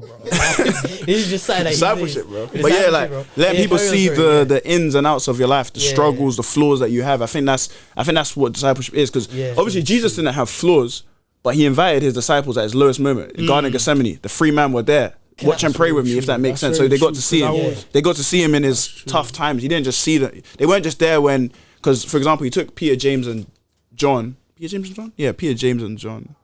bro. He's just saying that discipleship, bro. But yeah, like letting people see the ins and outs of your life, the struggles, the flaws that you have. I think that's what discipleship is, because obviously Jesus didn't have flaws, but he invited his disciples at his lowest moment in Garden of Gethsemane. The 3 men were there. Watch and pray with me, if that makes sense. So they got to see him. They got to see him in his tough times. He didn't just see them. They weren't just there when, because for example, he took Peter, James, and John. Peter, James, and John. Yeah, Peter, James, and John.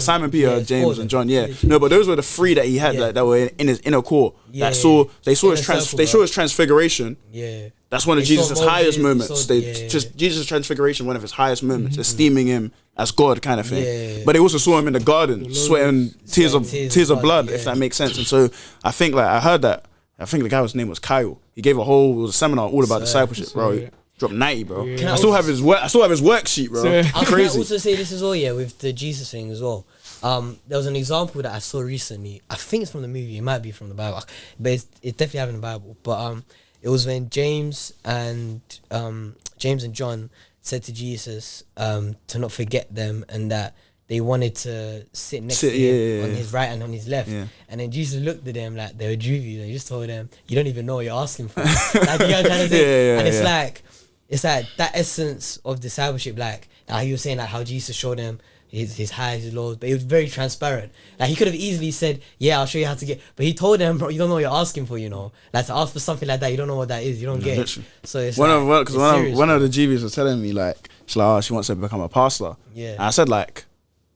Simon, Peter, James, and John. Yeah, no, but those were the 3 that he had that were in his inner core. They saw his transfiguration. Yeah, that's one of Jesus' highest moments. Jesus' transfiguration, one of his highest moments, esteeming him as God, kind of thing. Yeah. But they also saw him in the garden, sweating tears of blood, if that makes sense. And so I think, like, I heard that. I think the guy's name was Kyle. He gave a seminar all about discipleship, bro. He dropped 90, bro. Yeah. I still have his worksheet, bro. Crazy. Can I also say this as well, with the Jesus thing as well. There was an example that I saw recently. I think it's from the movie. It might be from the Bible, but it's definitely having the Bible. But it was when James and John said to Jesus to not forget them, and that they wanted to sit next to him on his right and on his left. Yeah. And then Jesus looked at them like they were dubious, and he just told them, you don't even know what you're asking for. Like, you know what I'm trying to say? And it's like that essence of discipleship, like how you were saying, like how Jesus showed them his highs, his lows, but it was very transparent. Like, he could have easily said, I'll show you how to get, but he told them, bro, you don't know what you're asking for, like, to ask for something like that, you don't know what that is, you don't get it. So it's one of the GVs was telling me, like, she wants to become a pastor. Yeah. And I said, like,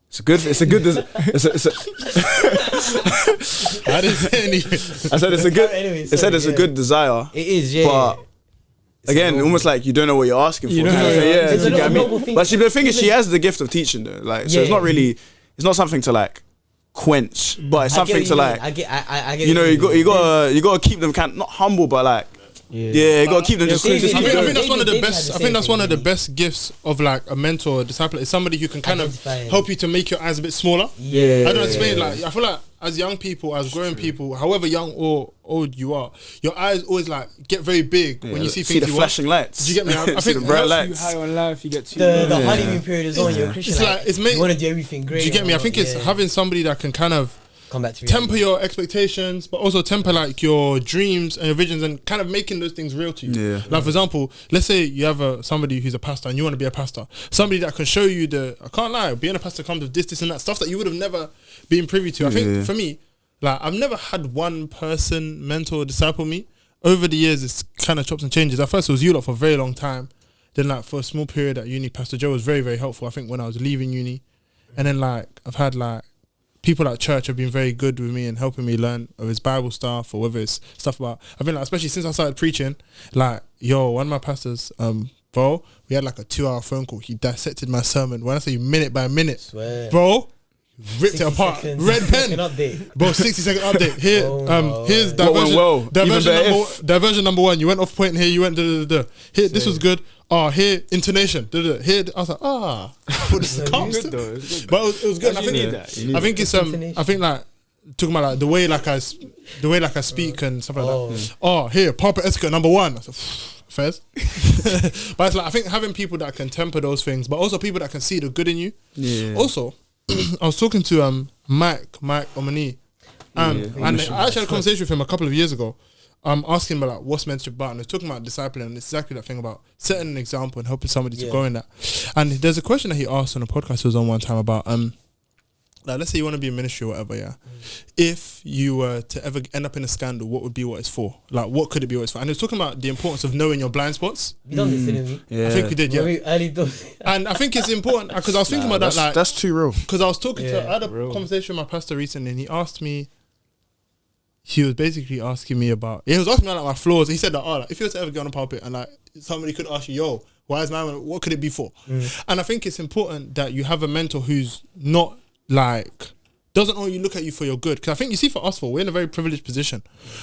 I said it's a good desire. It is, but again, almost like you don't know what you're asking for. You get me? But the thing is, she has the gift of teaching, though. Like, so it's not really, it's not something to like quench, but it's something to like. I get. You gotta keep them not humble, but like. Yeah, you gotta keep them just. I think that's one of the best. I think that's one of the best gifts of like a mentor or disciple. Is somebody who can kind of help you to make your eyes a bit smaller. Yeah, I don't explain. Like, I feel like as young people, as growing people, however young or old you are, your eyes always like get very big when you see things. See the flashing lights. Do you get me? I think the bright lights. High on life, you get the honeymoon period is on. You're a Christian. It's like you want to do everything great. Do you get me? I think it's having somebody that can kind of come back to temper your expectations, but also temper like your dreams and your visions, and kind of making those things real to you. Yeah. Like, for example, let's say you have somebody who's a pastor and you want to be a pastor. Somebody that can show you I can't lie, being a pastor comes with this and that stuff that you would have never been privy to. I think for me, like, I've never had one person mentor or disciple me. Over the years, it's kind of chops and changes. At first, it was you lot for a very long time. Then, like, for a small period at uni, Pastor Joe was very, very helpful, I think, when I was leaving uni. And then, like, I've had, like, people at church have been very good with me and helping me learn of his Bible stuff, or whether it's stuff about, I think, like, especially since I started preaching, like, one of my pastors, bro, we had like a 2-hour phone call. He dissected my sermon. When I say minute by minute, bro, ripped it apart. Seconds. Red pen. Bro, 60-second update. Here, here's diversion number 1. You went off point here, you went da-da-da-da. Here, this was good. Here, intonation. Da-da-da. Here, I was like, this is calm. But it was good. I think it's I think like talking about like the way like I speak and stuff like that. Here, pulpit etiquette number 1. I said, Fairs. But it's like, I think having people that can temper those things, but also people that can see the good in you. Yeah. Also, I was talking to Mike Omani, and I actually had a conversation with him a couple of years ago. Asking him about like, what's mentorship about, and he's talking about discipline, and it's exactly that thing about setting an example and helping somebody to go in that. And there's a question that he asked on a podcast he was on one time about like, let's say you want to be in ministry or whatever, if you were to ever end up in a scandal, what would be what it's for? Like, what could it be what it's for? And he was talking about the importance of knowing your blind spots. You don't listen to me. Yeah. I think we did, And I think it's important because I was thinking about that. Like, that's too real. Because I was talking I had a conversation with my pastor recently, and he asked me. He was basically asking me about. He was asking me like my flaws. He said that, like, if you were to ever get on a pulpit and like somebody could ask you, why is my man? What could it be for? And I think it's important that you have a mentor who's not like doesn't only look at you for your good. Because I think you see, for us, we're in a very privileged position